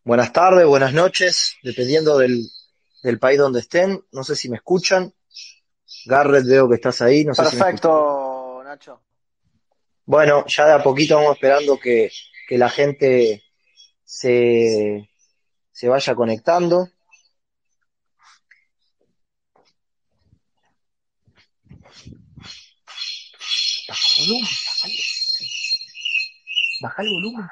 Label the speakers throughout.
Speaker 1: Buenas tardes, buenas noches, dependiendo del país donde estén. No sé si me escuchan. Garrett, veo que estás ahí, no sé si me escuchan.
Speaker 2: Perfecto, Nacho.
Speaker 1: Bueno, ya de a poquito vamos esperando que la gente se, se vaya conectando. Baja el volumen, baja el volumen.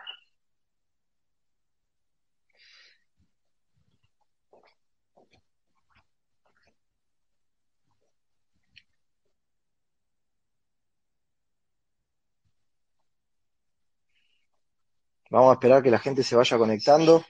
Speaker 1: Vamos a esperar que la gente se vaya conectando.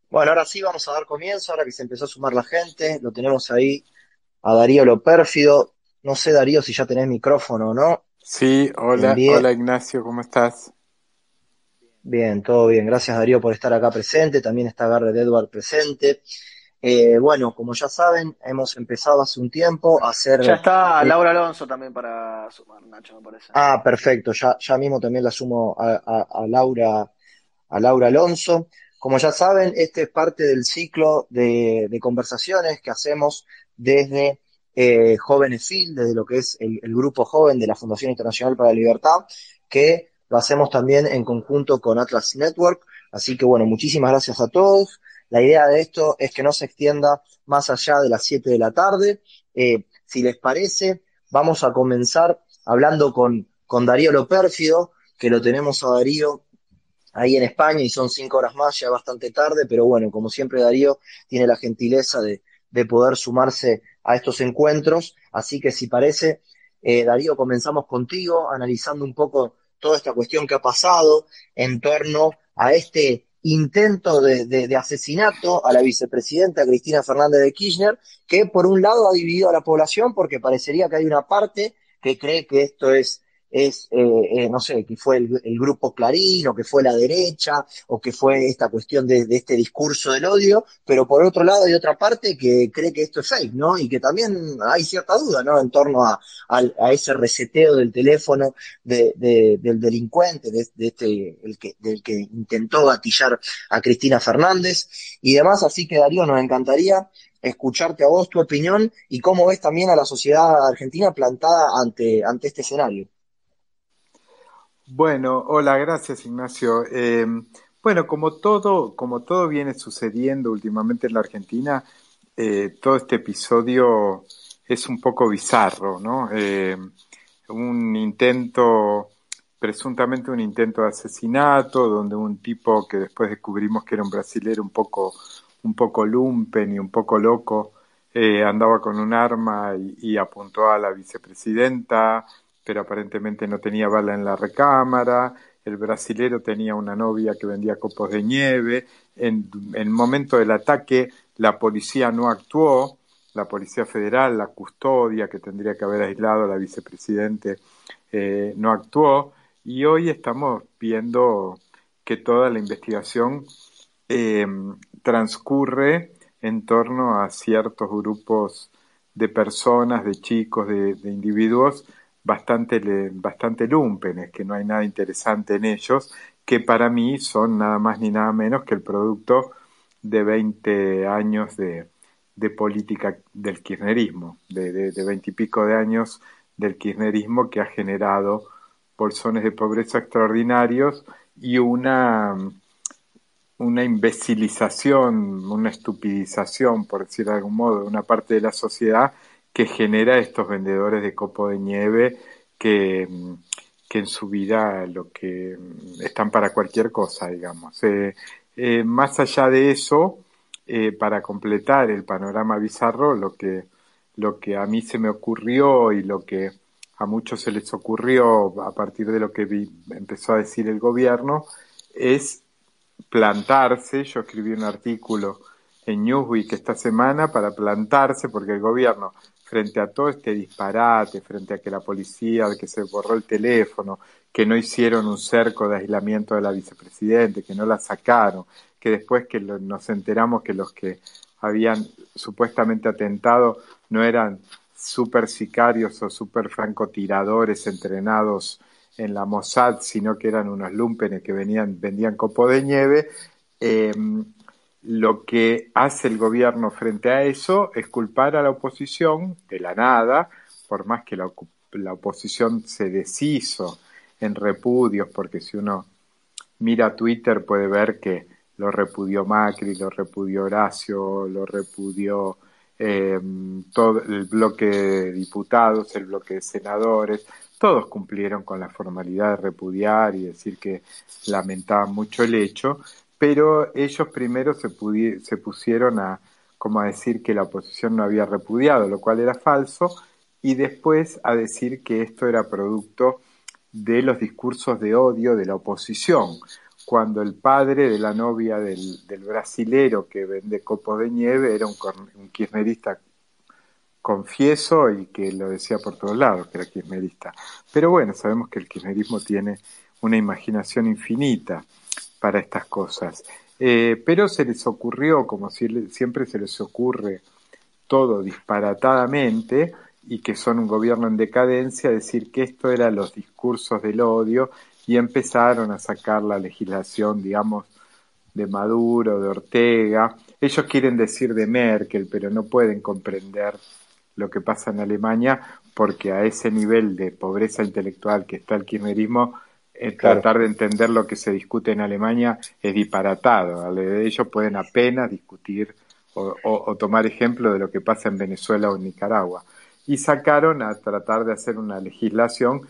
Speaker 1: Bueno, ahora sí vamos a dar comienzo, ahora que se empezó a sumar la gente. Lo tenemos ahí a Darío Lo Pérfido. No sé, Darío, si ya tenés micrófono o no.
Speaker 3: Sí,
Speaker 1: Te
Speaker 3: hola,
Speaker 1: envié.
Speaker 3: hola Ignacio, ¿cómo estás?
Speaker 1: Bien, todo bien. Gracias, Darío, por estar acá presente. También está Garrett Edward presente. Bueno, como ya saben, hemos empezado hace un tiempo a
Speaker 2: Ya
Speaker 1: hacer...
Speaker 2: está
Speaker 1: eh,
Speaker 2: Laura Alonso también para sumar, Nacho, me parece.
Speaker 1: perfecto, ya mismo también la sumo a Laura Alonso. Como ya saben, este es parte del ciclo de conversaciones que hacemos desde Jóvenes FIL, desde lo que es el grupo joven de la Fundación Internacional para la Libertad, que lo hacemos también en conjunto con Atlas Network. Así que bueno, muchísimas gracias a todos. La idea de esto es que no se extienda más allá de las 7 de la tarde. Si les parece, vamos a comenzar hablando con Darío Lo Pérfido, que lo tenemos a Darío ahí en España y son 5 horas más, ya bastante tarde, pero bueno, como siempre Darío tiene la gentileza de poder sumarse a estos encuentros, así que si parece, Darío, comenzamos contigo analizando un poco toda esta cuestión que ha pasado en torno a este intento de asesinato a la vicepresidenta Cristina Fernández de Kirchner, que por un lado ha dividido a la población porque parecería que hay una parte que cree que esto no sé, que fue el grupo Clarín, o que fue la derecha, o que fue esta cuestión de este discurso del odio, pero por otro lado hay otra parte que cree que esto es fake, ¿no? Y que también hay cierta duda, ¿no? En torno a ese reseteo del teléfono del delincuente, del que intentó gatillar a Cristina Fernández y demás, así que Darío, nos encantaría escucharte a vos tu opinión y cómo ves también a la sociedad argentina plantada ante este escenario.
Speaker 3: Bueno, hola, gracias Ignacio. Bueno, como todo viene sucediendo últimamente en la Argentina, todo este episodio es un poco bizarro, ¿no? Un intento, presuntamente un intento de asesinato, donde un tipo que después descubrimos que era un brasilero un poco lumpen y un poco loco, andaba con un arma y apuntó a la vicepresidenta, pero aparentemente no tenía bala en la recámara. El brasilero tenía una novia que vendía copos de nieve. En el momento del ataque, la policía no actuó. La Policía Federal, la custodia que tendría que haber aislado a la vicepresidente, no actuó. Y hoy estamos viendo que toda la investigación eh, transcurre en torno a ciertos grupos de personas, de chicos, de individuos bastante lúmpenes, que no hay nada interesante en ellos, que para mí son nada más ni nada menos que el producto de 20 años de política del kirchnerismo, de 20 y pico de años del kirchnerismo, que ha generado bolsones de pobreza extraordinarios y una imbecilización, una estupidización, por decir de algún modo, de una parte de la sociedad que genera estos vendedores de copo de nieve que, que en su vida lo que están para cualquier cosa, digamos. Más allá de eso, para completar el panorama bizarro, lo que a mí se me ocurrió y lo que a muchos se les ocurrió a partir de lo que empezó a decir el gobierno es plantarse. Yo escribí un artículo en Newsweek esta semana para plantarse, porque el gobierno, frente a todo este disparate, frente a que la policía, que se borró el teléfono, que no hicieron un cerco de aislamiento de la vicepresidenta, que no la sacaron, que después que nos enteramos que los que habían supuestamente atentado no eran super sicarios o super francotiradores entrenados en la Mossad, sino que eran unos lumpenes que vendían copo de nieve. eh, lo que hace el gobierno frente a eso es culpar a la oposición de la nada, por más que la oposición se deshizo en repudios, porque si uno mira Twitter puede ver que lo repudió Macri, lo repudió Horacio, lo repudió todo el bloque de diputados, el bloque de senadores, todos cumplieron con la formalidad de repudiar y decir que lamentaban mucho el hecho, pero ellos primero se pusieron como a decir que la oposición no había repudiado, lo cual era falso, y después a decir que esto era producto de los discursos de odio de la oposición, cuando el padre de la novia del brasilero que vende copos de nieve era un kirchnerista confieso y que lo decía por todos lados, que era kirchnerista. Pero bueno, sabemos que el kirchnerismo tiene una imaginación infinita para estas cosas. Pero se les ocurrió, como siempre se les ocurre todo disparatadamente, y que son un gobierno en decadencia, decir que esto eran los discursos del odio, y empezaron a sacar la legislación, digamos, de Maduro, de Ortega. Ellos quieren decir de Merkel, pero no pueden comprender lo que pasa en Alemania, porque a ese nivel de pobreza intelectual que está el kirchnerismo,
Speaker 1: Claro.
Speaker 3: tratar de entender lo que se discute en Alemania es disparatado. Ellos pueden apenas discutir o tomar ejemplo de lo que pasa en Venezuela o en Nicaragua. Y sacaron a tratar de hacer una legislación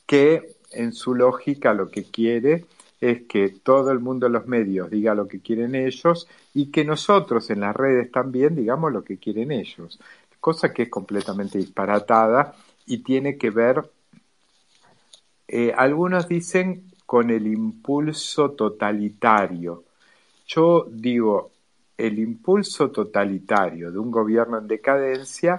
Speaker 3: que, en su lógica, lo que quiere es que todo el mundo en los medios diga lo que quieren ellos y que nosotros en las redes también digamos lo que quieren ellos, cosa que es completamente disparatada y tiene que ver, algunos dicen, con el impulso totalitario. Yo digo, el impulso totalitario de un gobierno en decadencia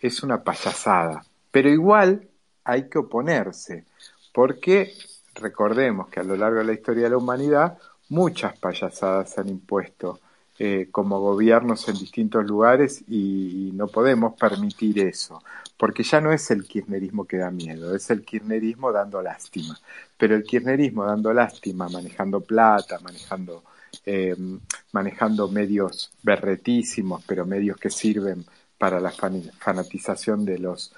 Speaker 3: es una payasada, pero igual hay que oponerse, porque recordemos que a lo largo de la historia de la humanidad muchas payasadas se han impuesto como gobiernos en distintos lugares, y no podemos permitir eso, porque ya no es el kirchnerismo que da miedo, es el kirchnerismo dando lástima, pero el kirchnerismo dando lástima, manejando plata, eh, manejando medios berretísimos, pero medios que sirven para la fanatización de los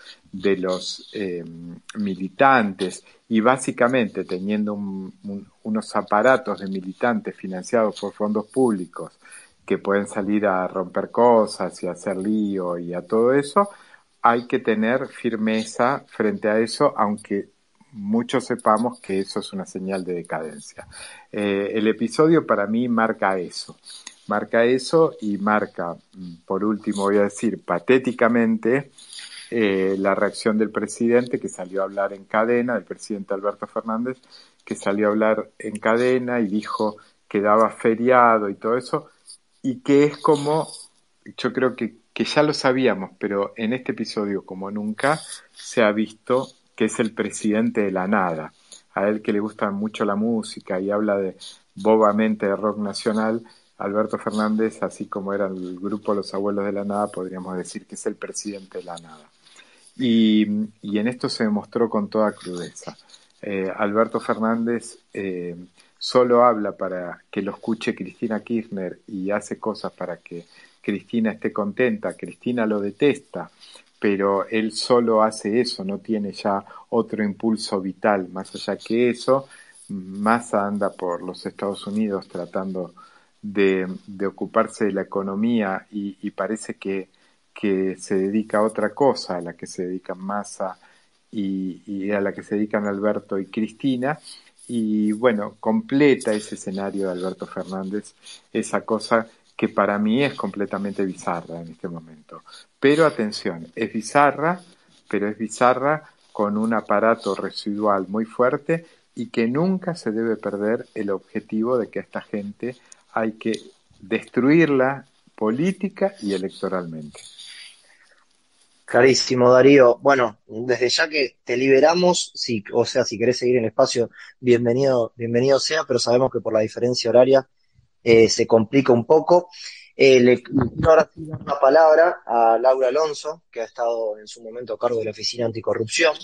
Speaker 3: militantes, y básicamente teniendo unos aparatos de militantes financiados por fondos públicos que pueden salir a romper cosas y a hacer lío y a todo eso, hay que tener firmeza frente a eso, aunque muchos sepamos que eso es una señal de decadencia. El episodio para mí marca eso y marca, por último voy a decir, patéticamente, la reacción del presidente, que salió a hablar en cadena, del presidente Alberto Fernández, que salió a hablar en cadena y dijo que daba feriado y todo eso, y que es como, yo creo que ya lo sabíamos, pero en este episodio como nunca se ha visto que es el presidente de la nada. A él, que le gusta mucho la música y habla bobamente de rock nacional, Alberto Fernández, así como era el grupo Los Abuelos de la Nada, podríamos decir que es el presidente de la nada. Y en esto se demostró con toda crudeza. Alberto Fernández solo habla para que lo escuche Cristina Kirchner y hace cosas para que Cristina esté contenta, Cristina lo detesta, pero él solo hace eso, no tiene ya otro impulso vital. Más allá que eso, Massa anda por los Estados Unidos tratando de ocuparse de la economía y parece que se dedica a otra cosa, a la que se dedican Massa y a la que se dedican Alberto y Cristina. Y bueno, completa ese escenario de Alberto Fernández, esa cosa que para mí es completamente bizarra en este momento. Pero atención, es bizarra, pero es bizarra con un aparato residual muy fuerte y que nunca se debe perder el objetivo de que a esta gente hay que destruirla política y electoralmente.
Speaker 1: Clarísimo, Darío. Bueno, desde ya que te liberamos, si, o sea, si querés seguir en el espacio, bienvenido sea, pero sabemos que por la diferencia horaria se complica un poco. Le quiero ahora sí dar la palabra a Laura Alonso, que ha estado en su momento a cargo de la Oficina Anticorrupción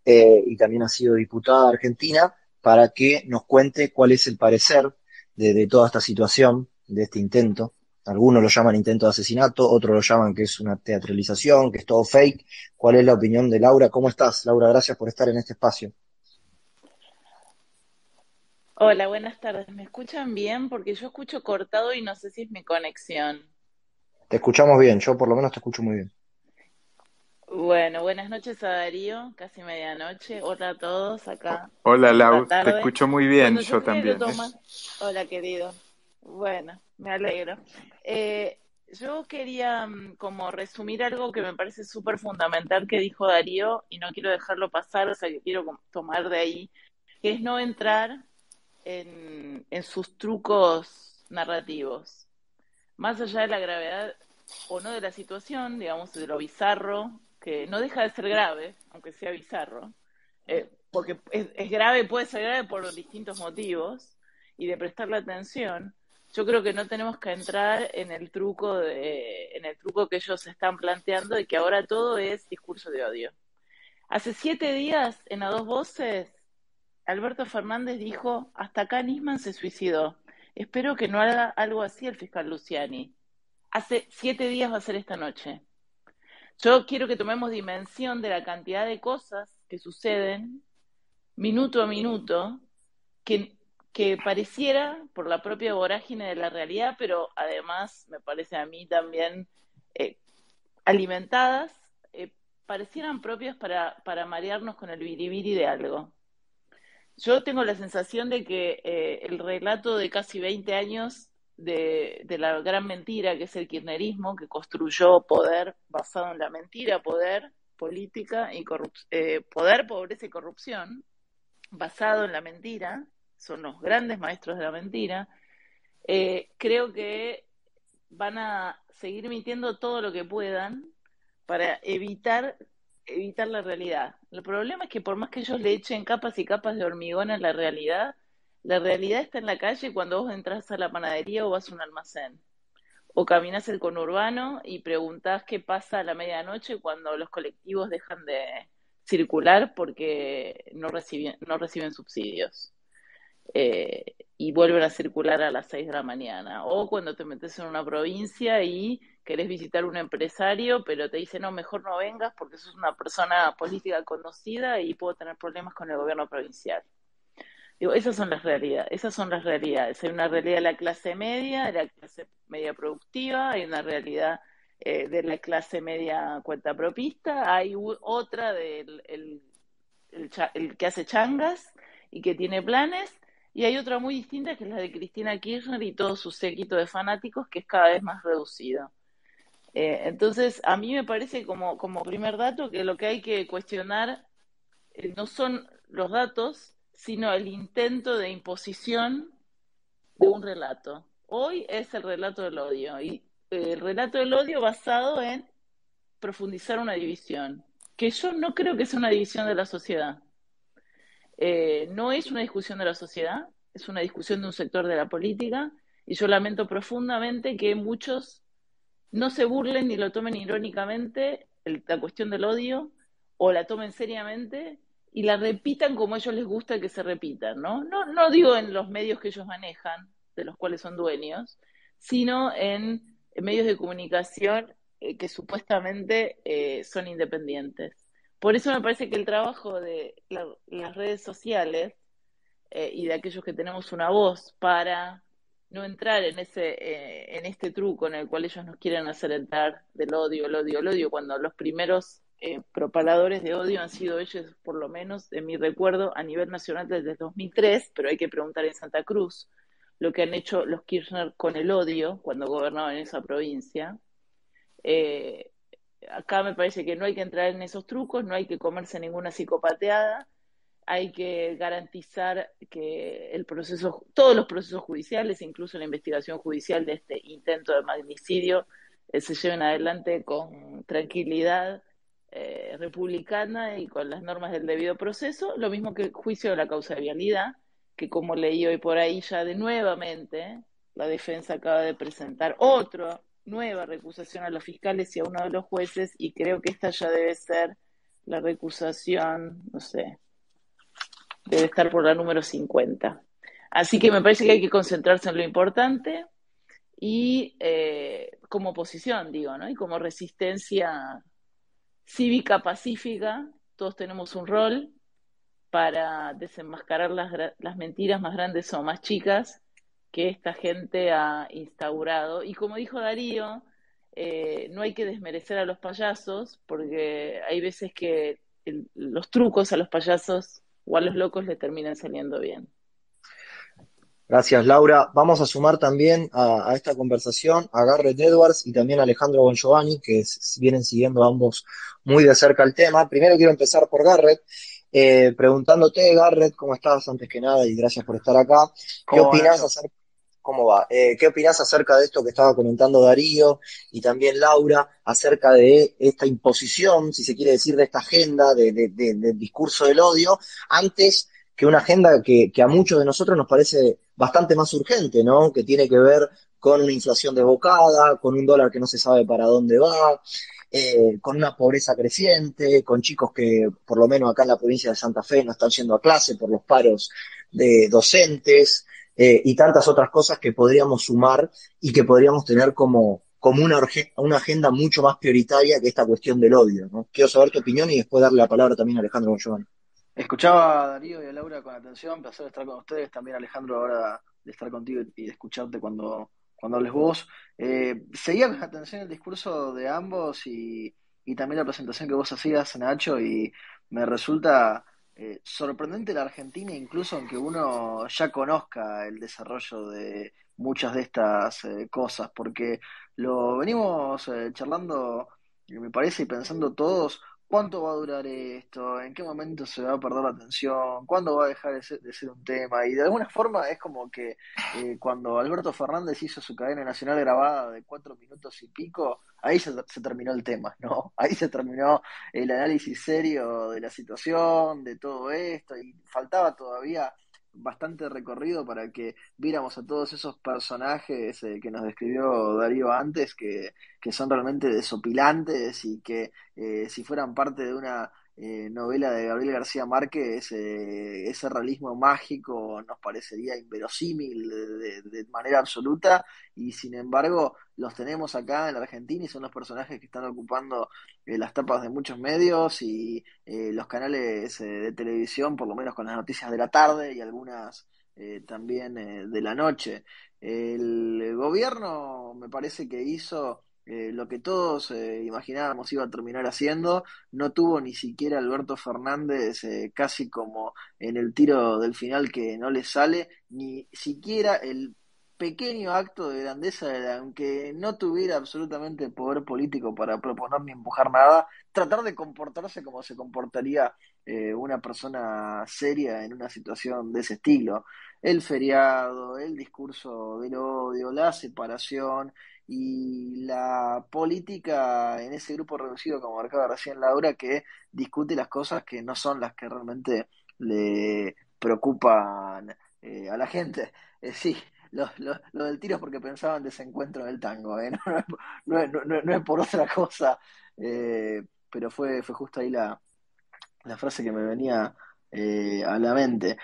Speaker 1: y también ha sido diputada argentina, para que nos cuente cuál es el parecer de toda esta situación, de este intento. Algunos lo llaman intento de asesinato, otros lo llaman que es una teatralización, que es todo fake. ¿Cuál es la opinión de Laura? ¿Cómo estás, Laura? Gracias por estar en este espacio.
Speaker 4: Hola, buenas tardes. ¿Me escuchan bien? Porque yo escucho cortado y no sé si es mi conexión.
Speaker 1: Te escuchamos bien, yo por lo menos te escucho muy bien.
Speaker 4: Bueno, buenas noches a Darío, casi medianoche. Hola a todos, acá
Speaker 3: Hola
Speaker 4: estamos a la
Speaker 3: Lau, te
Speaker 4: tarde.
Speaker 3: escucho muy bien,
Speaker 4: Bueno, yo
Speaker 3: yo
Speaker 4: quería
Speaker 3: también, ¿eh?
Speaker 4: retomar. Hola, querido. Bueno, me alegro. Yo quería como resumir algo que me parece súper fundamental que dijo Darío y no quiero dejarlo pasar, o sea que quiero tomar de ahí, que es no entrar en sus trucos narrativos. Más allá de la gravedad o no de la situación, digamos, de lo bizarro, que no deja de ser grave, aunque sea bizarro, porque es grave, puede ser grave por distintos motivos, y de prestarle atención, yo creo que no tenemos que entrar en el truco que ellos están planteando de que ahora todo es discurso de odio. Hace 7 días, en A Dos Voces, Alberto Fernández dijo, hasta acá Nisman se suicidó. Espero que no haga algo así el fiscal Luciani. Hace 7 días va a ser esta noche. Yo quiero que tomemos dimensión de la cantidad de cosas que suceden minuto a minuto, que, que pareciera por la propia vorágine de la realidad, pero además me parece a mí también eh, alimentadas, parecieran propias para marearnos con el biribiri de algo. Yo tengo la sensación de que el relato de casi 20 años de la gran mentira que es el kirchnerismo, que construyó poder basado en la mentira, poder, política y poder, pobreza y corrupción, basado en la mentira, son los grandes maestros de la mentira, creo que van a seguir mintiendo todo lo que puedan para evitar la realidad. El problema es que por más que ellos le echen capas y capas de hormigón a la realidad está en la calle cuando vos entras a la panadería o vas a un almacén. O caminás el conurbano y preguntás qué pasa a la medianoche cuando los colectivos dejan de circular porque no reciben subsidios y vuelven a circular a las 6 de la mañana. O cuando te metes en una provincia y querés visitar un empresario, pero te dice, no, mejor no vengas porque sos una persona política conocida y puedo tener problemas con el gobierno provincial. Digo, esas son las realidades. Hay una realidad de la clase media, de la clase media productiva, hay una realidad de la clase media cuentapropista, hay otra del el que hace changas y que tiene planes, y hay otra muy distinta que es la de Cristina Kirchner y todo su séquito de fanáticos que es cada vez más reducido. Entonces, a mí me parece como primer dato que lo que hay que cuestionar no son los datos, sino el intento de imposición de un relato. Hoy es el relato del odio, y el relato del odio basado en profundizar una división, que yo no creo que sea una división de la sociedad. No es una discusión de la sociedad, es una discusión de un sector de la política, y yo lamento profundamente que muchos no se burlen ni lo tomen irónicamente la cuestión del odio, o la tomen seriamente y la repitan como a ellos les gusta que se repitan, ¿no? No digo en los medios que ellos manejan, de los cuales son dueños, sino en medios de comunicación que supuestamente son independientes. Por eso me parece que el trabajo de las redes sociales y de aquellos que tenemos una voz para no entrar en este truco en el cual ellos nos quieren hacer entrar del odio, el odio, el odio, cuando los primeros propaladores de odio han sido ellos, por lo menos de mi recuerdo, a nivel nacional desde 2003, pero hay que preguntar en Santa Cruz lo que han hecho los Kirchner con el odio cuando gobernaban en esa provincia. Eh, Acá me parece que no hay que entrar en esos trucos, no hay que comerse ninguna psicopateada, hay que garantizar que todos los procesos judiciales, incluso la investigación judicial de este intento de magnicidio, se lleven adelante con tranquilidad republicana y con las normas del debido proceso, lo mismo que el juicio de la causa de vialidad, que como leí hoy por ahí ya de nuevamente, la defensa acaba de presentar otra nueva recusación a los fiscales y a uno de los jueces, y creo que esta ya debe ser la recusación, no sé, debe estar por la número 50. Así que me parece que hay que concentrarse en lo importante y como oposición, digo, ¿no? Y como resistencia cívica pacífica, todos tenemos un rol para desenmascarar las mentiras más grandes o más chicas que esta gente ha instaurado. Y como dijo Darío, no hay que desmerecer a los payasos, porque hay veces que los trucos a los payasos o a los locos le terminan saliendo bien.
Speaker 1: Gracias, Laura. Vamos a sumar también a esta conversación a Garrett Edwards y también a Alejandro Bongiovanni, que vienen siguiendo ambos muy de cerca el tema. Primero quiero empezar por Garrett, preguntándote, Garrett, ¿cómo estás? Antes que nada, y gracias por estar acá. ¿Qué
Speaker 2: ¿Cómo va,
Speaker 1: opinás
Speaker 2: Nacho?
Speaker 1: acerca, cómo va? ¿Qué opinás acerca de esto que estaba comentando Darío y también Laura, acerca de esta imposición, si se quiere decir, de esta agenda del discurso del odio, antes que una agenda que a muchos de nosotros nos parece bastante más urgente, ¿no? Que tiene que ver con una inflación desbocada, con un dólar que no se sabe para dónde va, con una pobreza creciente, con chicos que, por lo menos acá en la provincia de Santa Fe, no están yendo a clase por los paros de docentes, y tantas otras cosas que podríamos sumar y que podríamos tener como una agenda mucho más prioritaria que esta cuestión del odio, ¿no? Quiero saber tu opinión y después darle la palabra también a Alejandro Giovanni.
Speaker 2: Escuchaba a Darío y a Laura con atención, placer estar con ustedes, también Alejandro, ahora de estar contigo y de escucharte cuando hables vos. Seguía con atención el discurso de ambos y también la presentación que vos hacías, Nacho, y me resulta sorprendente la Argentina, incluso aunque uno ya conozca el desarrollo de muchas de estas cosas, porque lo venimos charlando, me parece, y pensando todos. ¿Cuánto va a durar esto? ¿En qué momento se va a perder la atención? ¿Cuándo va a dejar de ser un tema? Y de alguna forma es como que cuando Alberto Fernández hizo su cadena nacional grabada de 4 minutos y pico, ahí se terminó el tema, ¿no? Ahí se terminó el análisis serio de la situación, de todo esto, y faltaba todavía bastante recorrido para que viéramos a todos esos personajes que nos describió Darío antes, que son realmente desopilantes y que si fueran parte de una novela de Gabriel García Márquez, ese realismo mágico nos parecería inverosímil de manera absoluta, y sin embargo los tenemos acá en la Argentina y son los personajes que están ocupando las tapas de muchos medios y los canales de televisión, por lo menos con las noticias de la tarde y algunas también de la noche. El gobierno me parece que hizo lo que todos imaginábamos iba a terminar haciendo. No tuvo ni siquiera Alberto Fernández, casi como en el tiro del final que no le sale, ni siquiera el pequeño acto de grandeza, aunque no tuviera absolutamente poder político para proponer ni empujar nada, tratar de comportarse como se comportaría una persona seria en una situación de ese estilo. El feriado, el discurso del odio, la separación y la política en ese grupo reducido, como marcaba recién Laura, que discute las cosas que no son las que realmente le preocupan a la gente. Sí, lo del tiro es porque pensaban desencuentro del tango, ¿eh? No es por otra cosa, pero fue justo ahí la frase que me venía a la mente.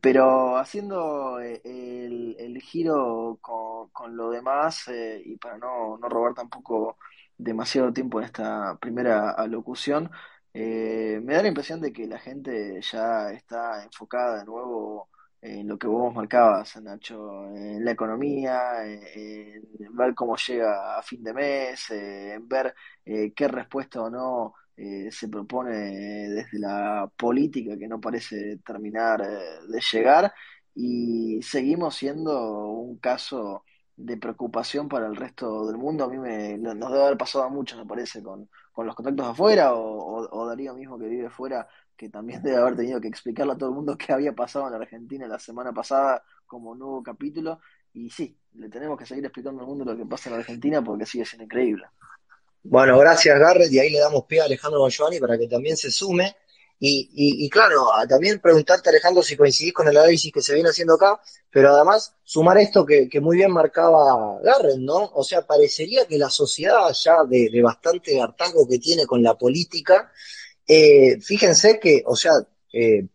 Speaker 2: Pero haciendo el giro con lo demás, y para no robar tampoco demasiado tiempo en esta primera alocución, me da la impresión de que la gente ya está enfocada de nuevo en lo que vos marcabas, Nacho, en la economía, en ver cómo llega a fin de mes, en ver qué respuesta o no se propone desde la política que no parece terminar de llegar, y seguimos siendo un caso de preocupación para el resto del mundo. A mí nos debe haber pasado a muchos, me parece, con los contactos afuera, o Darío mismo que vive fuera, que también debe haber tenido que explicarle a todo el mundo qué había pasado en la Argentina la semana pasada como nuevo capítulo. Y sí, le tenemos que seguir explicando al mundo lo que pasa en la Argentina porque sigue siendo increíble.
Speaker 1: Bueno, gracias Garrett, y ahí le damos pie a Alejandro Bongiovanni para que también se sume. Y claro, también preguntarte, Alejandro, si coincidís con el análisis que se viene haciendo acá, pero además sumar esto que muy bien marcaba Garrett, ¿no? O sea, parecería que la sociedad ya de bastante hartazgo que tiene con la política, fíjense que, o sea, eh,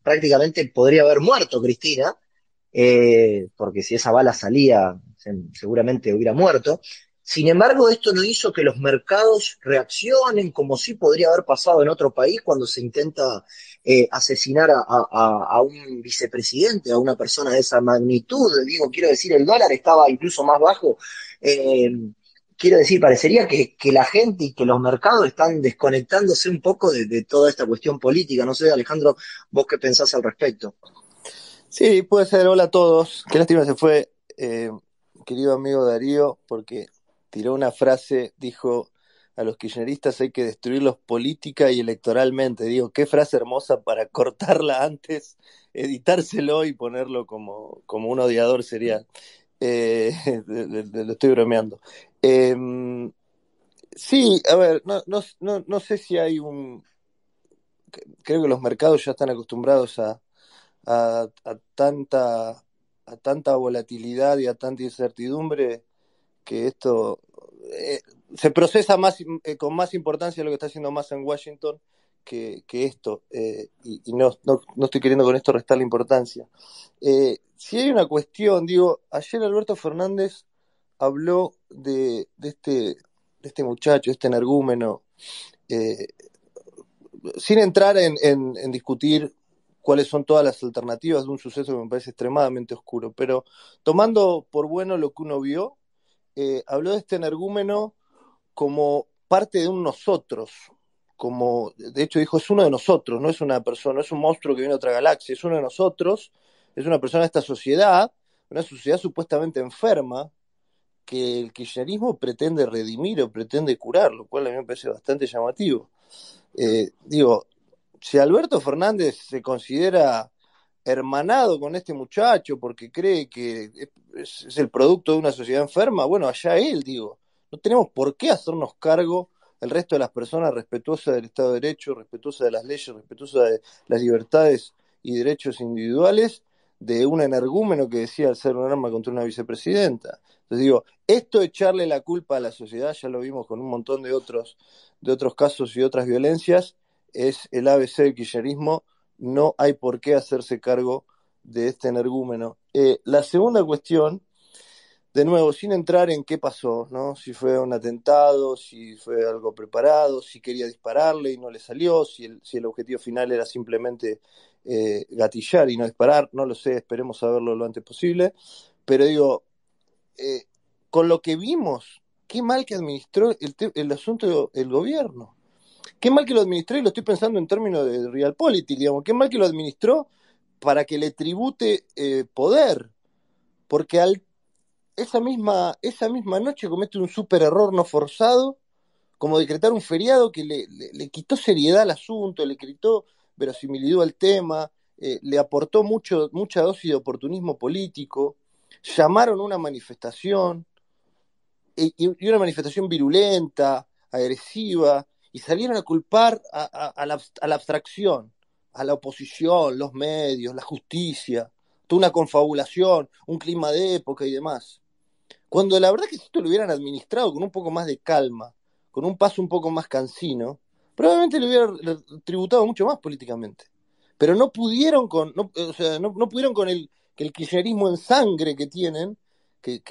Speaker 1: prácticamente podría haber muerto Cristina, porque si esa bala salía, seguramente hubiera muerto. Sin embargo, esto no hizo que los mercados reaccionen como sí podría haber pasado en otro país cuando se intenta asesinar a un vicepresidente, a una persona de esa magnitud. Digo, quiero decir, el dólar estaba incluso más bajo. Eh, Quiero decir, parecería que la gente y que los mercados están desconectándose un poco de toda esta cuestión política. No sé, Alejandro, vos qué pensás al respecto.
Speaker 5: Sí, puede ser. Hola a todos. Qué lástima se fue, querido amigo Darío, porque tiró una frase, dijo, a los kirchneristas hay que destruirlos política y electoralmente. Digo, qué frase hermosa para cortarla antes, editárselo y ponerlo como un odiador serial. Lo estoy bromeando. Eh, sí, a ver, no sé si hay un... Creo que los mercados ya están acostumbrados a tanta, a tanta volatilidad y a tanta incertidumbre que esto se procesa más con más importancia lo que está haciendo Massa en Washington que esto, y no estoy queriendo con esto restar la importancia. Si hay una cuestión, digo, ayer Alberto Fernández habló de este muchacho, este energúmeno, eh, sin entrar en discutir cuáles son todas las alternativas de un suceso que me parece extremadamente oscuro, pero tomando por bueno lo que uno vio, habló de este energúmeno como parte de un nosotros, como, de hecho dijo, es uno de nosotros, no es una persona, no es un monstruo que viene de otra galaxia, es uno de nosotros, es una persona de esta sociedad, una sociedad supuestamente enferma, que el kirchnerismo pretende redimir o pretende curar, lo cual a mí me parece bastante llamativo. Digo, si Alberto Fernández se considera hermanado con este muchacho porque cree que es el producto de una sociedad enferma, bueno, allá él, digo. No tenemos por qué hacernos cargo el resto de las personas respetuosas del Estado de Derecho, respetuosas de las leyes, respetuosas de las libertades y derechos individuales de un energúmeno que decía ser un arma contra una vicepresidenta. Entonces digo, esto de echarle la culpa a la sociedad, ya lo vimos con un montón de otros casos y otras violencias, es el ABC del kirchnerismo. No hay por qué hacerse cargo de este energúmeno. La segunda cuestión, de nuevo, sin entrar en qué pasó, ¿no? Si fue un atentado, si fue algo preparado, si quería dispararle y no le salió, si el objetivo final era simplemente gatillar y no disparar, no lo sé, esperemos saberlo lo antes posible. Pero digo, eh, con lo que vimos, qué mal que administró el asunto el gobierno. Qué mal que lo administró, y lo estoy pensando en términos de realpolitik, digamos, qué mal que lo administró para que le tribute poder, porque esa misma noche comete un súper error no forzado, como decretar un feriado que le quitó seriedad al asunto, le quitó verosimilitud al tema, le aportó mucha dosis de oportunismo político, llamaron una manifestación, y una manifestación virulenta, agresiva, y salieron a culpar a la abstracción, a la oposición, los medios, la justicia, toda una confabulación, un clima de época y demás. Cuando la verdad que si esto lo hubieran administrado con un poco más de calma, con un paso un poco más cansino, probablemente le hubiera tributado mucho más políticamente. Pero no pudieron no pudieron con el kirchnerismo en sangre que tienen, que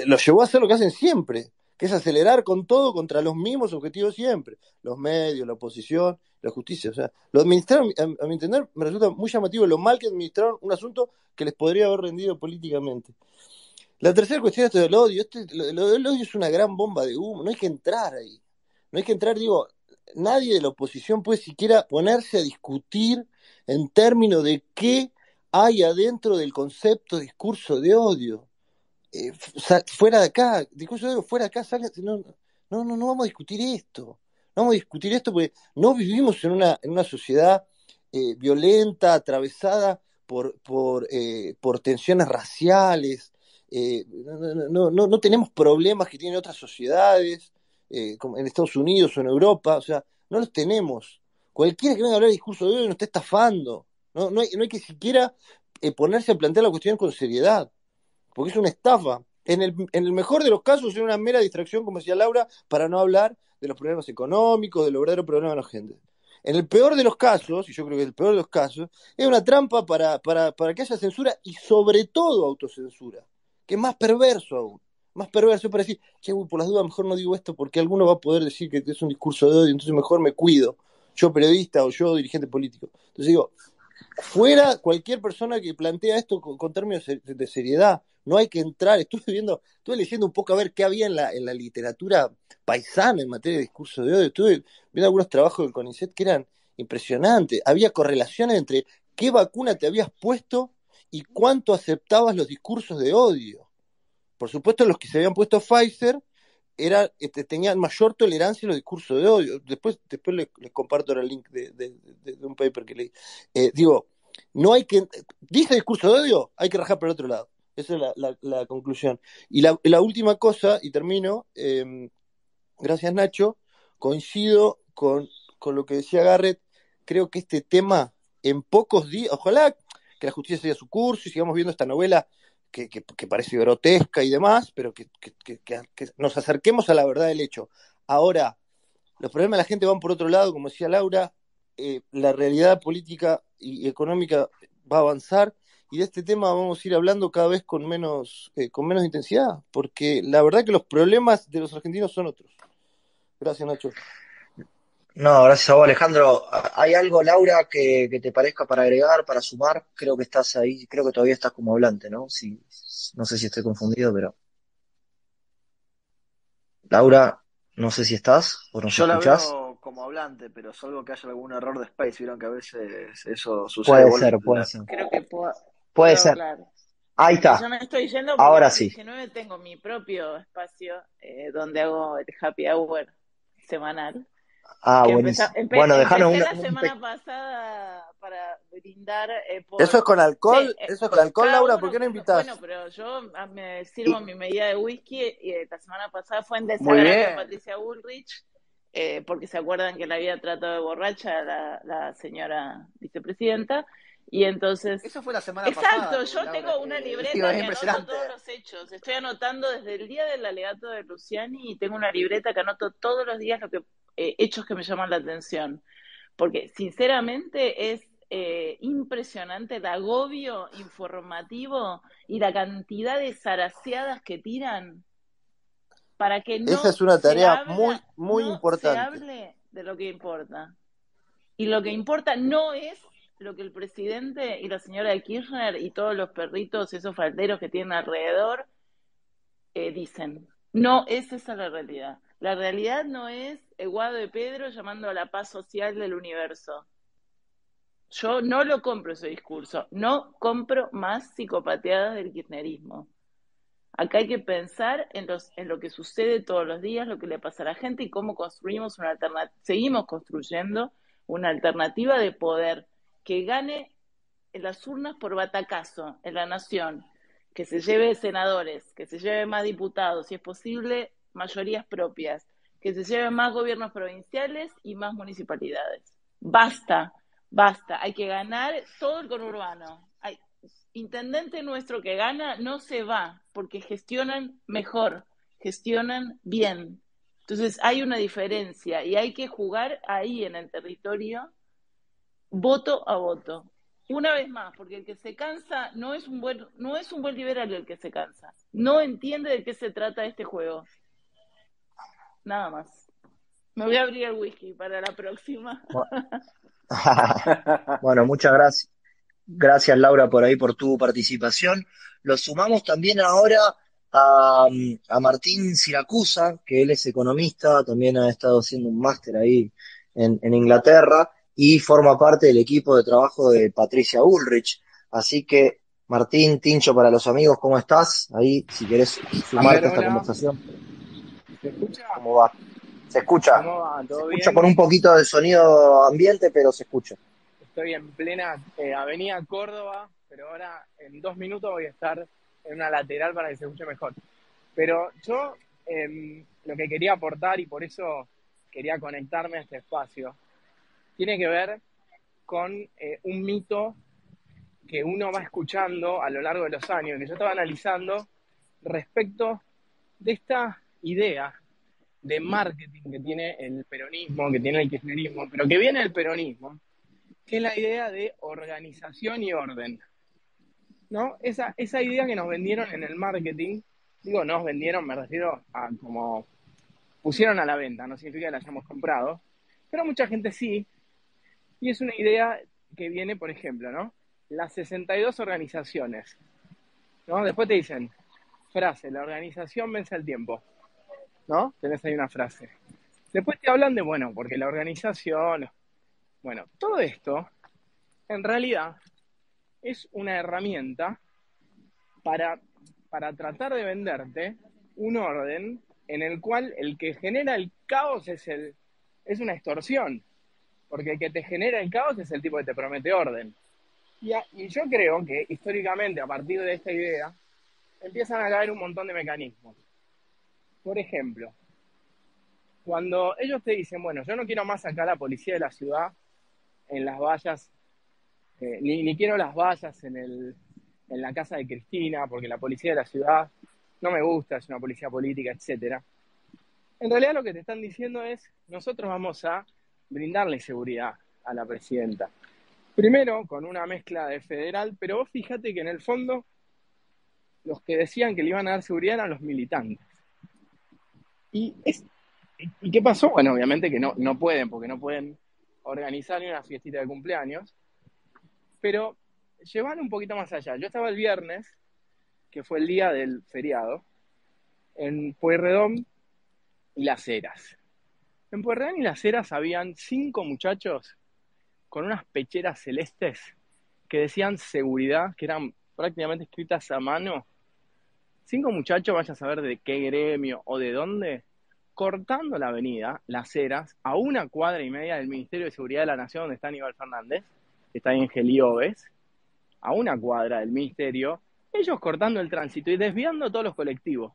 Speaker 5: los llevó a hacer lo que hacen siempre, que es acelerar con todo contra los mismos objetivos siempre, los medios, la oposición, la justicia. O sea, lo administraron, a mi entender, me resulta muy llamativo lo mal que administraron un asunto que les podría haber rendido políticamente. La tercera cuestión es esto del odio. Lo del odio es una gran bomba de humo, no hay que entrar ahí. No hay que entrar, digo, nadie de la oposición puede siquiera ponerse a discutir en términos de qué hay adentro del concepto discurso de odio. Fuera de acá, discurso de odio, fuera de acá, no vamos a discutir esto. No vamos a discutir esto porque no vivimos en una sociedad violenta, atravesada por tensiones raciales. No tenemos problemas que tienen otras sociedades, como en Estados Unidos o en Europa, o sea, no los tenemos. Cualquiera que venga a hablar de discurso de odio nos está estafando. No hay que siquiera ponerse a plantear la cuestión con seriedad, porque es una estafa. En el mejor de los casos es una mera distracción, como decía Laura, para no hablar de los problemas económicos, de los verdaderos problemas de la gente. En el peor de los casos, y yo creo que el peor de los casos, es una trampa para que haya censura y sobre todo autocensura, que es más perverso aún. Más perverso para decir, che, por las dudas mejor no digo esto porque alguno va a poder decir que es un discurso de odio, entonces mejor me cuido, yo periodista o yo dirigente político. Entonces digo, fuera cualquier persona que plantea esto con términos de seriedad, no hay que entrar. Estuve leyendo un poco a ver qué había en la literatura paisana en materia de discurso de odio. Estuve viendo algunos trabajos del CONICET que eran impresionantes. Había correlaciones entre qué vacuna te habías puesto y cuánto aceptabas los discursos de odio. Por supuesto, los que se habían puesto Pfizer tenían mayor tolerancia a los discursos de odio. Después les comparto el link de un paper que leí. Digo, no hay que... Dice discurso de odio, hay que rajar por el otro lado. Esa es la conclusión. Y la última cosa, y termino, gracias Nacho, coincido con lo que decía Garrett. Creo que este tema, en pocos días, ojalá que la justicia siga su curso y sigamos viendo esta novela que parece grotesca y demás, pero que nos acerquemos a la verdad del hecho. Ahora, los problemas de la gente van por otro lado, como decía Laura, la realidad política y económica va a avanzar, y de este tema vamos a ir hablando cada vez con menos intensidad, porque la verdad que los problemas de los argentinos son otros. Gracias, Nacho.
Speaker 1: No, gracias a vos, Alejandro. ¿Hay algo, Laura, que te parezca para agregar, para sumar? Creo que estás ahí, creo que todavía estás como hablante, ¿no? Sí, no sé si estoy confundido, pero Laura, no sé si estás o nos
Speaker 2: Yo la
Speaker 1: escuchás.
Speaker 2: veo como hablante, pero salvo que haya algún error de space, vieron que a veces eso sucede.
Speaker 1: Puede
Speaker 2: Vos
Speaker 1: ser, puede ser.
Speaker 4: Creo que
Speaker 1: Puede
Speaker 4: puedo
Speaker 1: ser.
Speaker 4: hablar.
Speaker 1: Ahí
Speaker 4: Y yo
Speaker 1: está.
Speaker 4: me estoy yendo porque a
Speaker 1: Ahora
Speaker 4: las
Speaker 1: sí.
Speaker 4: 19 tengo mi propio espacio donde hago el happy hour semanal.
Speaker 1: Ah,
Speaker 4: Que
Speaker 1: buenísimo. Bueno, dejanos
Speaker 4: empecé la semana pasada para brindar
Speaker 5: ¿Eso es con alcohol?
Speaker 4: Sí,
Speaker 5: ¿Eso es con alcohol,
Speaker 4: cada
Speaker 5: Laura?
Speaker 4: uno,
Speaker 5: ¿Por qué no
Speaker 4: bueno,
Speaker 5: invitás?
Speaker 4: pero yo me sirvo mi medida de whisky y la semana pasada fue en
Speaker 2: Muy
Speaker 4: desagrado a
Speaker 2: bien.
Speaker 4: Patricia Bullrich, porque se acuerdan que la había tratado de borracha la señora vicepresidenta, y entonces...
Speaker 2: Eso fue la semana
Speaker 4: Exacto,
Speaker 2: pasada,
Speaker 4: yo
Speaker 2: Laura,
Speaker 4: tengo una
Speaker 2: digo,
Speaker 4: libreta
Speaker 2: es
Speaker 4: que anoto
Speaker 2: impresionante.
Speaker 4: todos los hechos. Estoy anotando desde el día del alegato de Luciani y tengo una libreta que anoto todos los días hechos que me llaman la atención. Porque sinceramente es impresionante el agobio informativo y la cantidad de zaraseadas que tiran para que
Speaker 5: Esa es una tarea muy
Speaker 4: no se
Speaker 5: importante.
Speaker 4: hable de lo que importa. Y lo que importa no es lo que el presidente y la señora de Kirchner y todos los perritos, esos falderos que tienen alrededor, dicen. No es esa la realidad. La realidad no es Guado de Pedro llamando a la paz social del universo. Yo no lo compro ese discurso. No compro más psicopateadas del kirchnerismo. Acá hay que pensar en lo que sucede todos los días, lo que le pasa a la gente y cómo construimos una alternativa. Seguimos construyendo una alternativa de poder que gane en las urnas por batacazo en la nación, que se lleve senadores, que se lleve más diputados, si es posible, mayorías propias, que se lleve más gobiernos provinciales y más municipalidades. Basta, hay que ganar todo el conurbano. Intendente nuestro que gana no se va porque gestionan mejor, gestionan bien. Entonces hay una diferencia y hay que jugar ahí en el territorio, voto a voto. Una vez más, porque el que se cansa no es un buen liberal el que se cansa. No entiende de qué se trata este juego. Nada más. Me voy a abrir el whisky para la próxima.
Speaker 1: Bueno, muchas gracias. Gracias, Laura, por ahí, por tu participación. Lo sumamos también ahora a Martín Siracusa, que él es economista, también ha estado haciendo un máster ahí en Inglaterra y forma parte del equipo de trabajo de Patricia Bullrich. Así que, Martín, Tincho, para los amigos, ¿cómo estás? Ahí, si querés sumarte a esta
Speaker 6: Hola,
Speaker 1: conversación,
Speaker 6: ¿se escucha?
Speaker 1: ¿cómo va? Se escucha,
Speaker 6: ¿Cómo va?
Speaker 1: se
Speaker 6: ¿Todo
Speaker 1: escucha con
Speaker 6: bien?
Speaker 1: un poquito de sonido ambiente, pero se escucha.
Speaker 6: Estoy en plena avenida Córdoba, pero ahora en 2 minutos voy a estar en una lateral para que se escuche mejor. Pero yo lo que quería aportar, y por eso quería conectarme a este espacio, tiene que ver con un mito que uno va escuchando a lo largo de los años, que yo estaba analizando respecto de esta idea de marketing que tiene el peronismo, que tiene el kirchnerismo, pero que viene el peronismo, que es la idea de organización y orden, ¿no? Esa idea que nos vendieron en el marketing, digo, nos vendieron, me refiero a como pusieron a la venta, no significa que la hayamos comprado, pero mucha gente sí, y es una idea que viene, por ejemplo, ¿no? Las 62 organizaciones, ¿no? Después te dicen, frase, la organización vence el tiempo, ¿no? Tenés ahí una frase. Después te hablan de, bueno, porque la organización, bueno, todo esto en realidad es una herramienta para, para tratar de venderte un orden en el cual el que genera el caos es una extorsión, porque el que te genera el caos es el tipo que te promete orden. Y yo creo que históricamente, a partir de esta idea, empiezan a caer un montón de mecanismos. Por ejemplo, cuando ellos te dicen, bueno, yo no quiero más sacar a la policía de la ciudad en las vallas, ni quiero las vallas en la casa de Cristina, porque la policía de la ciudad no me gusta, es una policía política, etcétera. En realidad lo que te están diciendo es, nosotros vamos a brindarle seguridad a la presidenta. Primero, con una mezcla de federal, pero vos fíjate que en el fondo los que decían que le iban a dar seguridad eran los militantes. ¿Y qué pasó? Bueno, obviamente que no pueden, porque no pueden organizar ni una fiestita de cumpleaños, pero llevan un poquito más allá. Yo estaba el viernes, que fue el día del feriado, en Pueyrredón y Las Heras. En Pueyrredón y Las Heras habían 5 muchachos con unas pecheras celestes que decían seguridad, que eran prácticamente escritas a mano. 5 muchachos, vaya a saber de qué gremio o de dónde, cortando la avenida Las Heras, a 1,5 cuadras del Ministerio de Seguridad de la Nación, donde está Aníbal Fernández, que está ahí en Gelioves, a 1 cuadra del ministerio, ellos cortando el tránsito y desviando todos los colectivos.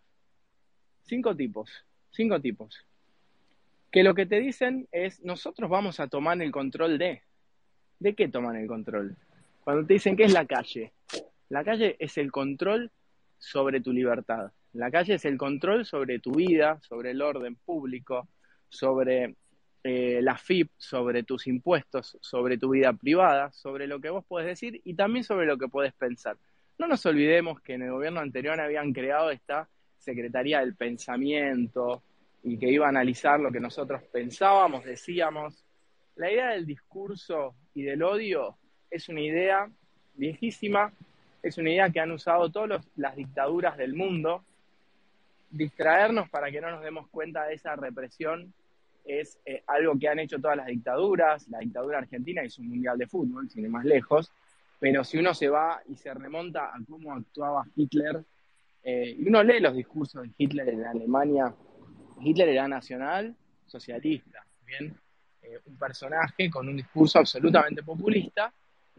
Speaker 6: 5 tipos, que lo que te dicen es, nosotros vamos a tomar el control ¿de qué toman el control? Cuando te dicen que es la calle es el control sobre tu libertad, la calle es el control sobre tu vida, sobre el orden público, sobre la FIP, sobre tus impuestos, sobre tu vida privada, sobre lo que vos podés decir y también sobre lo que podés pensar. No nos olvidemos que en el gobierno anterior habían creado esta Secretaría del Pensamiento y que iba a analizar lo que nosotros pensábamos, decíamos. La idea del discurso y del odio es una idea viejísima, es una idea que han usado todas las dictaduras del mundo. Distraernos para que no nos demos cuenta de esa represión es algo que han hecho todas las dictaduras. La dictadura argentina hizo un mundial de fútbol, sin ir más lejos, pero si uno se va y se remonta a cómo actuaba Hitler, y uno lee los discursos de Hitler en Alemania, Hitler era nacional socialista, ¿bien? Un personaje con un discurso absolutamente populista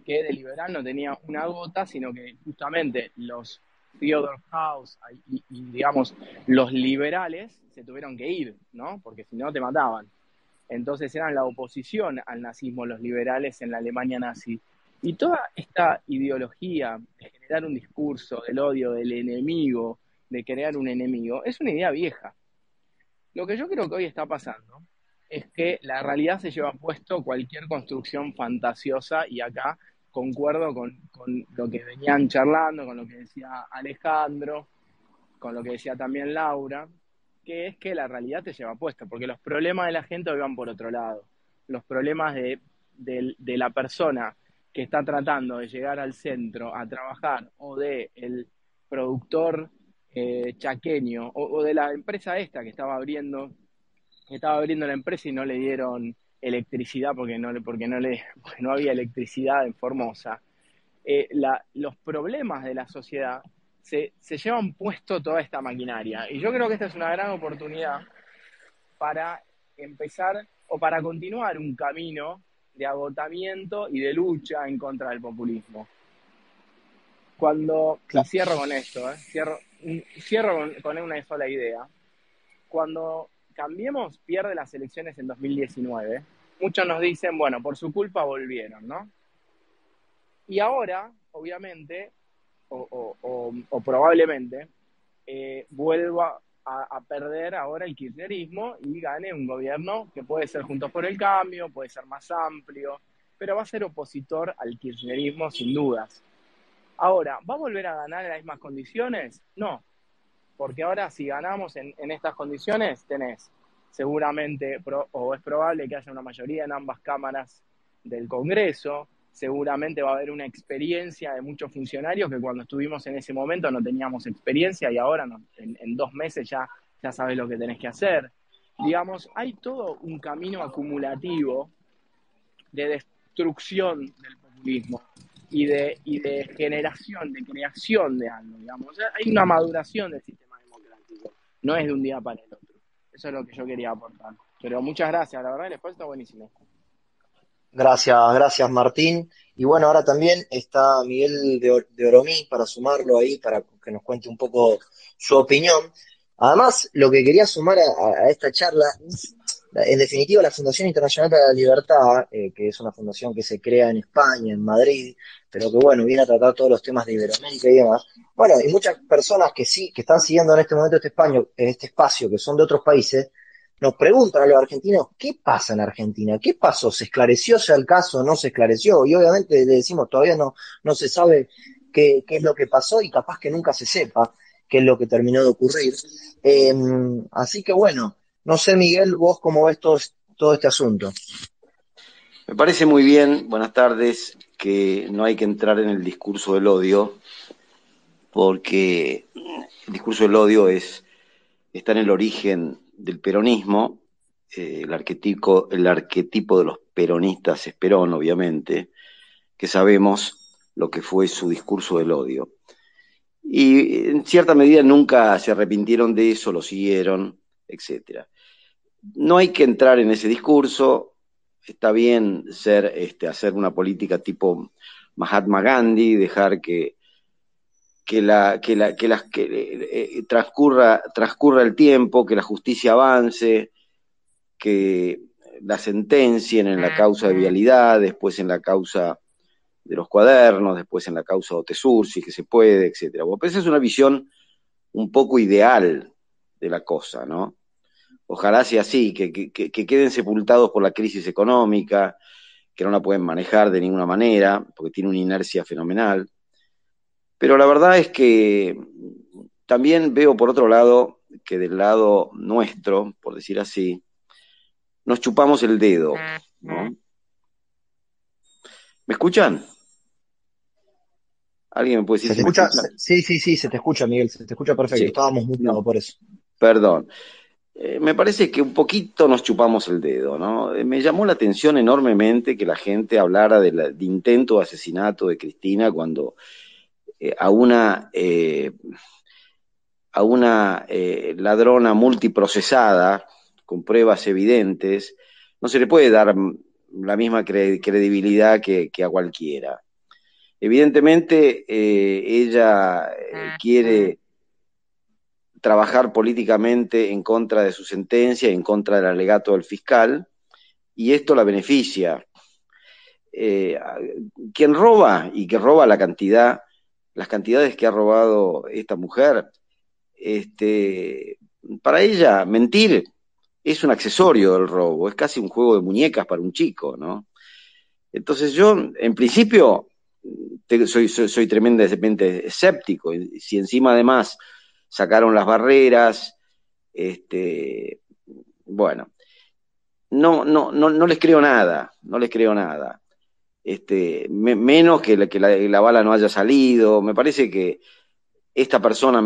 Speaker 6: que de liberal no tenía una gota, sino que justamente los Theodor House digamos, los liberales se tuvieron que ir, ¿no? Porque si no te mataban. Entonces eran la oposición al nazismo, los liberales en la Alemania nazi. Y toda esta ideología de generar un discurso del odio, del enemigo, de crear un enemigo, es una idea vieja. Lo que yo creo que hoy está pasando es que la realidad se lleva puesto cualquier construcción fantasiosa, y acá concuerdo con lo que venían charlando, con lo que decía Alejandro, con lo que decía también Laura, que es que la realidad te lleva puesto, porque los problemas de la gente hoy van por otro lado. Los problemas de la persona que está tratando de llegar al centro a trabajar, o de el productor chaqueño, o de la empresa esta que estaba abriendo la empresa y no le dieron electricidad porque no había electricidad en Formosa. Los problemas de la sociedad se llevan puesto toda esta maquinaria. Y yo creo que esta es una gran oportunidad para empezar o para continuar un camino de agotamiento y de lucha en contra del populismo. Y
Speaker 1: Claro.
Speaker 6: cierro con esto, cierro con una sola idea. Cuando Cambiemos pierde las elecciones en 2019, muchos nos dicen, bueno, por su culpa volvieron, ¿no? Y ahora, obviamente, o probablemente, vuelva a perder ahora el kirchnerismo y gane un gobierno que puede ser Juntos por el Cambio, puede ser más amplio, pero va a ser opositor al kirchnerismo sin dudas. Ahora, ¿va a volver a ganar en las mismas condiciones? No, porque ahora si ganamos en estas condiciones, tenés seguramente, o es probable que haya una mayoría en ambas cámaras del Congreso, seguramente va a haber una experiencia de muchos funcionarios que cuando estuvimos en ese momento no teníamos experiencia, y ahora en 2 meses ya sabes lo que tenés que hacer. Digamos, hay todo un camino acumulativo de destrucción del populismo y de generación, de creación de algo, digamos. O sea, hay una maduración del sistema democrático, no es de un día para el otro. Eso es lo que yo quería aportar. Pero muchas gracias, la verdad el esfuerzo está buenísimo.
Speaker 1: Gracias, gracias Martín. Y bueno, ahora también está Miguel de Oromí para sumarlo ahí, para que nos cuente un poco su opinión. Además, lo que quería sumar a esta charla es, en definitiva, la Fundación Internacional para la Libertad, que es una fundación que se crea en España, en Madrid, pero que bueno, viene a tratar todos los temas de Iberoamérica y demás. Bueno, y muchas personas que sí, que están siguiendo en este momento este espacio, que son de otros países, nos preguntan a los argentinos, ¿qué pasa en Argentina? ¿Qué pasó? ¿Se esclareció ya el caso? ¿No se esclareció? Y obviamente le decimos, todavía no se sabe qué es lo que pasó, y capaz que nunca se sepa qué es lo que terminó de ocurrir. Eh, Así que bueno, no sé, Miguel, vos cómo ves todo este asunto.
Speaker 7: Me parece muy bien, buenas tardes, que no hay que entrar en el discurso del odio, porque el discurso del odio está en el origen del peronismo. El arquetipo de los peronistas es Perón, obviamente, que sabemos lo que fue su discurso del odio. Y en cierta medida nunca se arrepintieron de eso, lo siguieron, etcétera. No hay que entrar en ese discurso. Está bien hacer una política tipo Mahatma Gandhi, dejar que transcurra el tiempo, que la justicia avance, que la sentencien en la causa de vialidad, después en la causa de los cuadernos, después en la causa de Otesur, si es que se puede, etcétera. Bueno, pues esa es una visión un poco ideal de la cosa, ¿no? Ojalá sea así, que queden sepultados por la crisis económica, que no la pueden manejar de ninguna manera, porque tiene una inercia fenomenal. Pero la verdad es que también veo por otro lado que del lado nuestro, por decir así, nos chupamos el dedo, ¿no? ¿Me escuchan? ¿Alguien me puede decir
Speaker 1: ¿Se te
Speaker 7: si me
Speaker 1: escucha?
Speaker 7: escuchan?
Speaker 1: Sí, se te escucha, Miguel, se te escucha perfecto.
Speaker 7: Sí.
Speaker 1: Estábamos muteados
Speaker 7: No,
Speaker 1: por eso.
Speaker 7: perdón. Me parece que un poquito nos chupamos el dedo, ¿no? Me llamó la atención enormemente que la gente hablara de intento de asesinato de Cristina cuando a una ladrona multiprocesada, con pruebas evidentes, no se le puede dar la misma credibilidad que a cualquiera. Evidentemente, ella quiere trabajar políticamente en contra de su sentencia, en contra del alegato del fiscal, y esto la beneficia. Quien roba, y que roba las cantidades que ha robado esta mujer, para ella mentir es un accesorio del robo, es casi un juego de muñecas para un chico, ¿no? Entonces yo, en principio, soy tremendamente escéptico. Si encima además sacaron las barreras, bueno, no les creo nada, no les creo nada. Menos que la bala no haya salido. Me parece que esta persona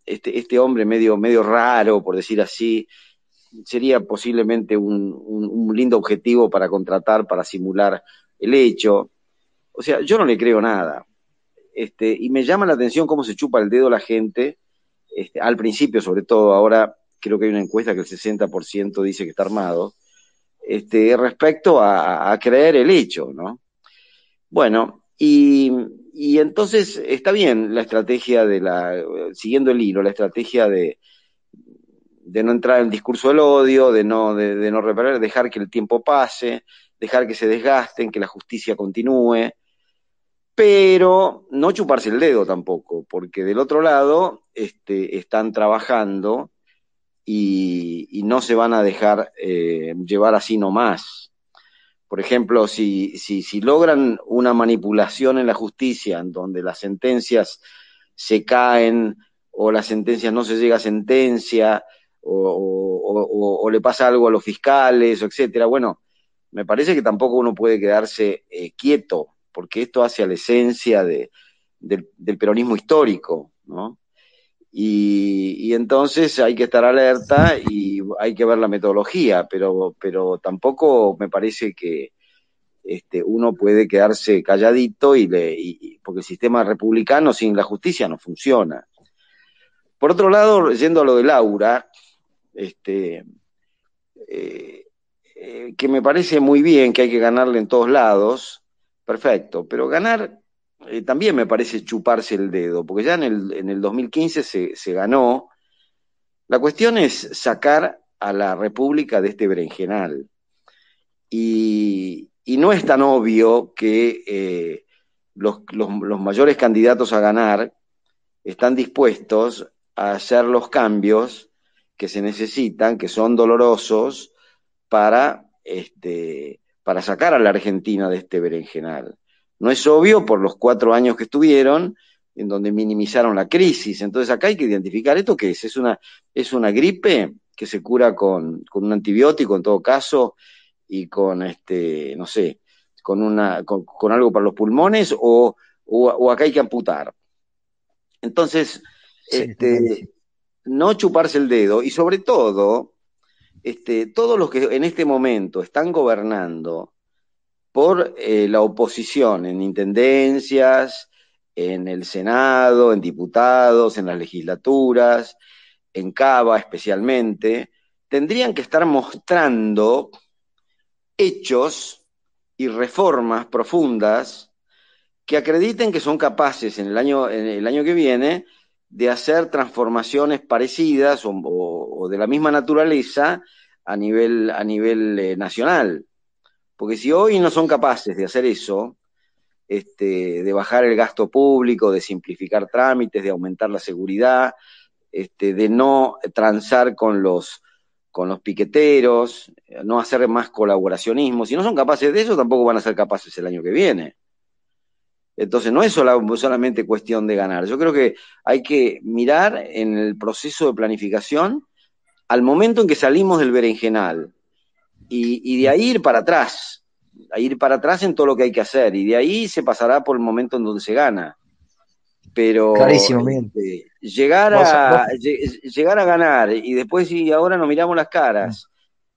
Speaker 7: este hombre medio raro, por decir así, sería posiblemente un lindo objetivo para contratar, para simular el hecho. O sea, yo no le creo nada. Y me llama la atención cómo se chupa el dedo la gente, al principio sobre todo. Ahora creo que hay una encuesta que el 60% dice que está armado, respecto a creer el hecho, ¿no? Bueno, y entonces está bien la estrategia siguiendo el hilo, la estrategia de no entrar en el discurso del odio, de no reparar, dejar que el tiempo pase, dejar que se desgasten, que la justicia continúe, pero no chuparse el dedo tampoco, porque del otro lado están trabajando y no se van a dejar llevar así nomás. Por ejemplo, si logran una manipulación en la justicia, en donde las sentencias se caen o las sentencias no se llega a sentencia, o le pasa algo a los fiscales, etcétera, bueno, me parece que tampoco uno puede quedarse quieto, porque esto hace a la esencia del peronismo histórico, ¿no? Y entonces hay que estar alerta y hay que ver la metodología, pero tampoco me parece que uno puede quedarse calladito porque el sistema republicano sin la justicia no funciona. Por otro lado, yendo a lo de Laura, que me parece muy bien que hay que ganarle en todos lados, perfecto, pero ganar también me parece chuparse el dedo, porque ya en el 2015 se ganó. La cuestión es sacar a la República de este berenjenal. Y no es tan obvio que los mayores candidatos a ganar están dispuestos a hacer los cambios que se necesitan, que son dolorosos, para sacar a la Argentina de este berenjenal. No es obvio por los 4 años que estuvieron, en donde minimizaron la crisis. Entonces acá hay que identificar esto qué es. Es una gripe que se cura con un antibiótico en todo caso, y con no sé, con algo para los pulmones, o acá hay que amputar. Entonces,
Speaker 1: Sí, total.
Speaker 7: no chuparse el dedo, y sobre todo, todos los que en este momento están gobernando por la oposición en intendencias, en el Senado, en diputados, en las legislaturas, en Cava especialmente, tendrían que estar mostrando hechos y reformas profundas que acrediten que son capaces en el año que viene de hacer transformaciones parecidas o de la misma naturaleza a nivel nacional. Porque si hoy no son capaces de hacer eso, de bajar el gasto público, de simplificar trámites, de aumentar la seguridad, de no transar con los piqueteros, no hacer más colaboracionismo, si no son capaces de eso, tampoco van a ser capaces el año que viene. Entonces no es solamente cuestión de ganar. Yo creo que hay que mirar en el proceso de planificación al momento en que salimos del berenjenal y de ahí ir para atrás, en todo lo que hay que hacer, y de ahí se pasará por el momento en donde se gana. Pero
Speaker 1: Clarísimo, Miguel.
Speaker 7: llegar
Speaker 1: Vos, vos,
Speaker 7: a ganar y después, y ahora nos miramos las caras,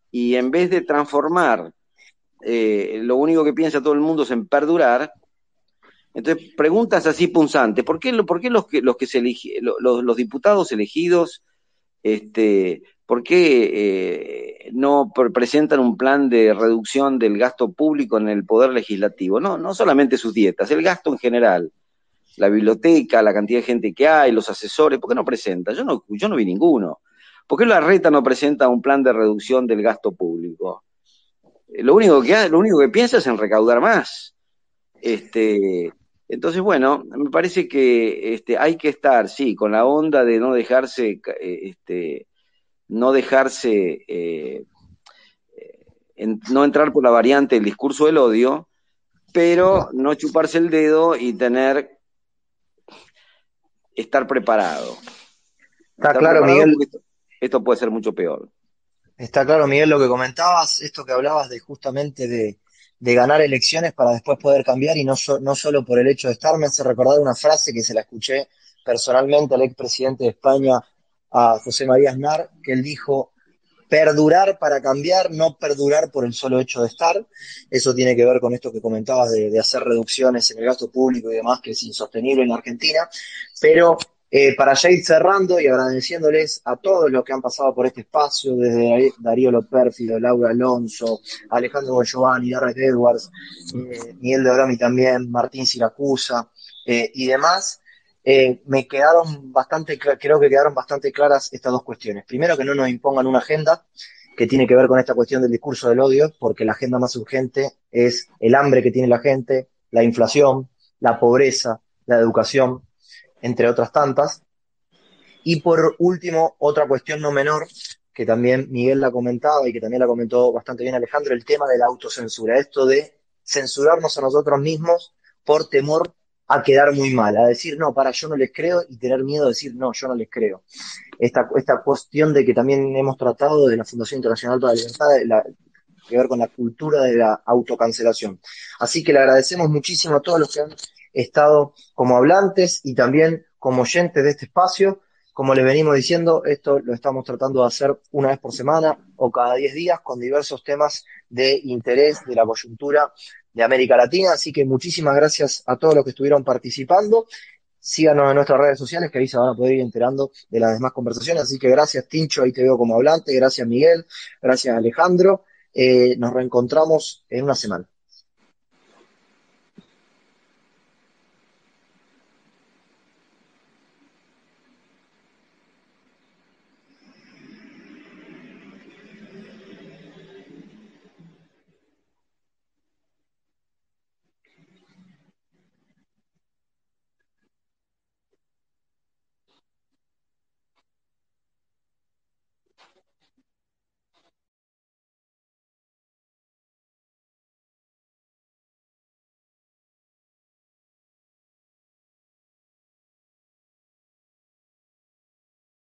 Speaker 7: y en vez de transformar, lo único que piensa todo el mundo es en perdurar. Entonces, preguntas así punzantes: ¿por qué los que los diputados elegidos, por qué no presentan un plan de reducción del gasto público en el poder legislativo? No solamente sus dietas, el gasto en general, la biblioteca, la cantidad de gente que hay, los asesores. ¿Por qué no presenta? Yo no vi ninguno. ¿Por qué Larreta no presenta un plan de reducción del gasto público? Lo único que piensa es en recaudar más. Entonces, bueno, me parece que hay que estar, sí, con la onda de no dejarse no dejarse, no entrar por la variante del discurso del odio, pero no chuparse el dedo y estar preparado.
Speaker 1: Está
Speaker 7: Estar
Speaker 1: claro,
Speaker 7: preparado
Speaker 1: Miguel.
Speaker 7: porque esto puede ser mucho peor.
Speaker 1: Está claro, Miguel, lo que comentabas, esto que hablabas de justamente de ganar elecciones para después poder cambiar y no solo por el hecho de estar, me hace recordar una frase que se la escuché personalmente al expresidente de España, a José María Aznar, que él dijo, perdurar para cambiar, no perdurar por el solo hecho de estar. Eso tiene que ver con esto que comentabas de hacer reducciones en el gasto público y demás, que es insostenible en la Argentina. Pero para ya ir cerrando y agradeciéndoles a todos los que han pasado por este espacio, desde Darío Lopérfido, Laura Alonso, Alejandro Giovanni, Garrett Edwards, Miguel de Orami también, Martín Siracusa y demás. Me quedaron creo que quedaron bastante claras estas dos cuestiones. Primero, que no nos impongan una agenda que tiene que ver con esta cuestión del discurso del odio, porque la agenda más urgente es el hambre que tiene la gente, la inflación, la pobreza, la educación, entre otras tantas. Y por último, otra cuestión no menor, que también Miguel la comentaba y que también la comentó bastante bien Alejandro, el tema de la autocensura, esto de censurarnos a nosotros mismos por temor a quedar muy mal, a decir, no, yo no les creo y tener miedo de decir, no, yo no les creo. Esta cuestión de que también hemos tratado de la Fundación Internacional para la Libertad, que ver con la cultura de la autocancelación. Así que le agradecemos muchísimo a todos los que han estado como hablantes y también como oyentes de este espacio. Como le venimos diciendo, esto lo estamos tratando de hacer una vez por semana o cada 10 días con diversos temas de interés de la coyuntura de América Latina. Así que muchísimas gracias a todos los que estuvieron participando. Síganos en nuestras redes sociales, que ahí se van a poder ir enterando de las demás conversaciones. Así que gracias, Tincho, ahí te veo como hablante. Gracias, Miguel. Gracias, Alejandro. Nos reencontramos en una semana.